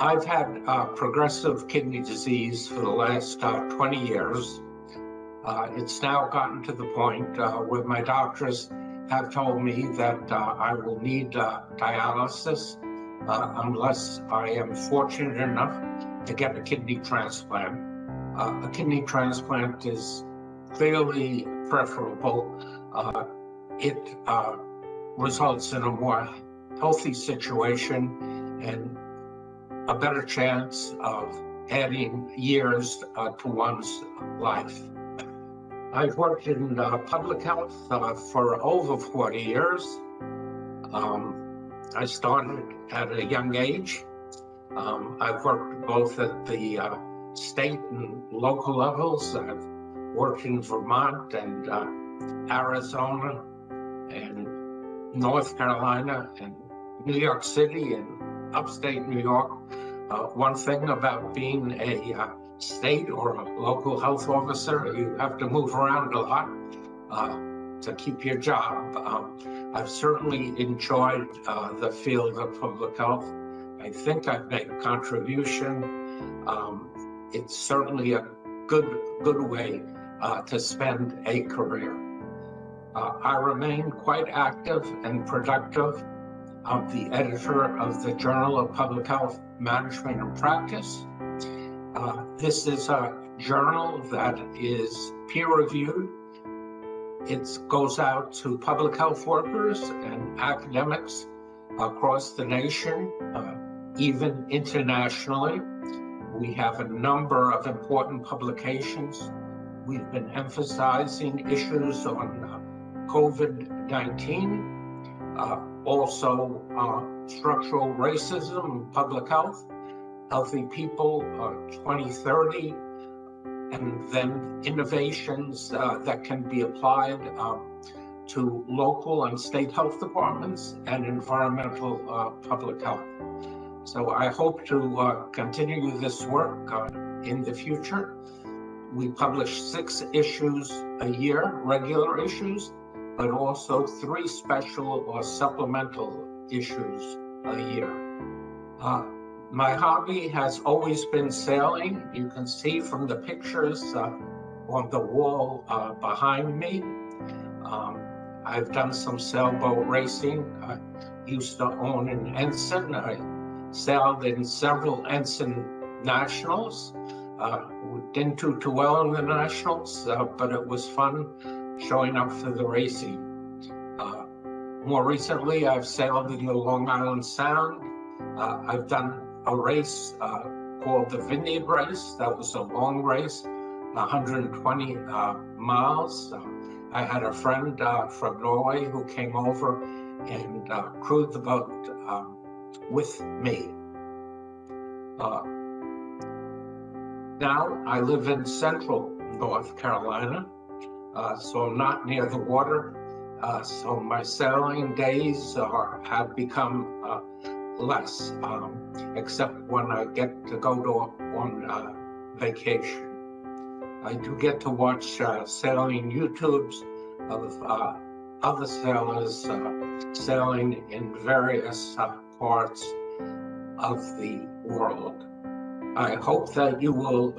I've had progressive kidney disease for the last 20 years. It's now gotten to the point where my doctors have told me that I will need dialysis unless I am fortunate enough to get a kidney transplant. A kidney transplant is clearly preferable. It results in a more healthy situation and a better chance of adding years to one's life. I've worked in public health for over 40 years. I started at a young age. I've worked both at the state and local levels. I've worked in Vermont and Arizona and North Carolina and New York City and upstate New York. One thing about being a state or a local health officer, you have to move around a lot to keep your job. I've certainly enjoyed the field of public health. I think I've made a contribution. It's certainly a good way to spend a career. I remain quite active and productive. I'm the editor of the Journal of Public Health Management and Practice. This is a journal that is peer-reviewed. It goes out to public health workers and academics across the nation, even internationally. We have a number of important publications. We've been emphasizing issues on COVID-19, also structural racism in public health, Healthy People 2030, and then innovations that can be applied to local and state health departments and environmental public health. So I hope to continue this work in the future. We publish 6 issues a year, regular issues, but also 3 special or supplemental issues a year. My hobby has always been sailing. You can see from the pictures on the wall behind me. I've done some sailboat racing. I used to own an ensign. I sailed in several ensign nationals. Didn't do too well in the nationals, but it was fun showing up for the racing. More recently, I've sailed in the Long Island Sound. I've done a race called the Vineyard Race. That was a long race, 120 miles. I had a friend from Norway who came over and crewed the boat with me. Now I live in central North Carolina, so I'm not near the water. So my sailing days have become less, except when I get to go on vacation. I do get to watch sailing YouTubes of other sailors sailing in various parts of the world. I hope that you will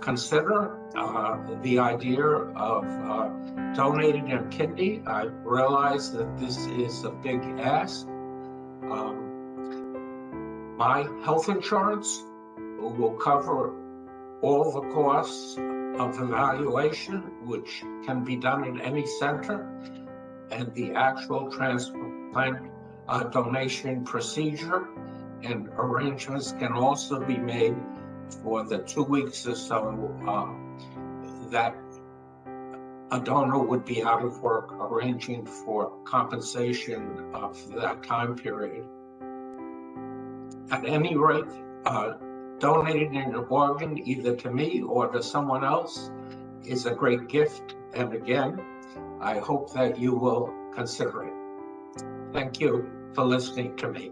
consider the idea of donating a kidney. I realize that this is a big ask. My health insurance will cover all the costs of evaluation, which can be done in any center, and the actual transplant donation procedure, and arrangements can also be made for the 2 weeks or so that a donor would be out of work, arranging for compensation for that time period. At any rate, donating an organ either to me or to someone else is a great gift. And again, I hope that you will consider it. Thank you for listening to me.